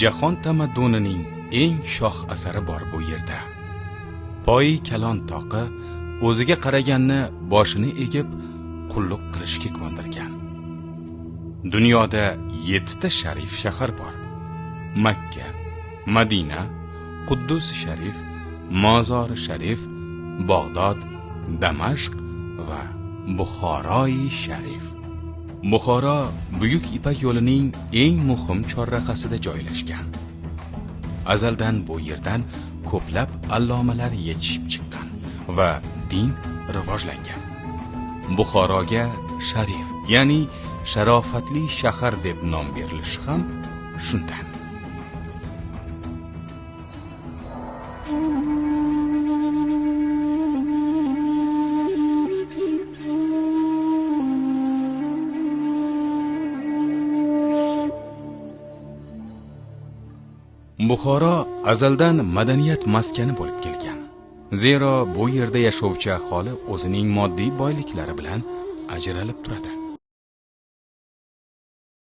jahon tamaddunining eng shoh asari bor bu yerda. Poyi kalon toqi o'ziga qaraganni boshini egib qulluq qilishga ko'ndirgan. Dunyoda 7 ta sharif shahar bor. Makka, Madina, Quddus sharif, Mozor sharif, Bag'dod, Damashq va Buxoroy sharif. Buxoro Buyuk Ipak yo'lining eng muhim chorrahasida joylashgan. Azaldan bu yerdan ko'plab allomalar yetishib chiqqan va din rivojlangan. Buxoroga sharif, ya'ni sharofatli shahar deb nom berilishi ham shundan. Buxoro azaldan madaniyat maskani bo'lib kelgan. Zero bu yerda yashovchi aholi o'zining moddiy boyliklari bilan ajralib turadi.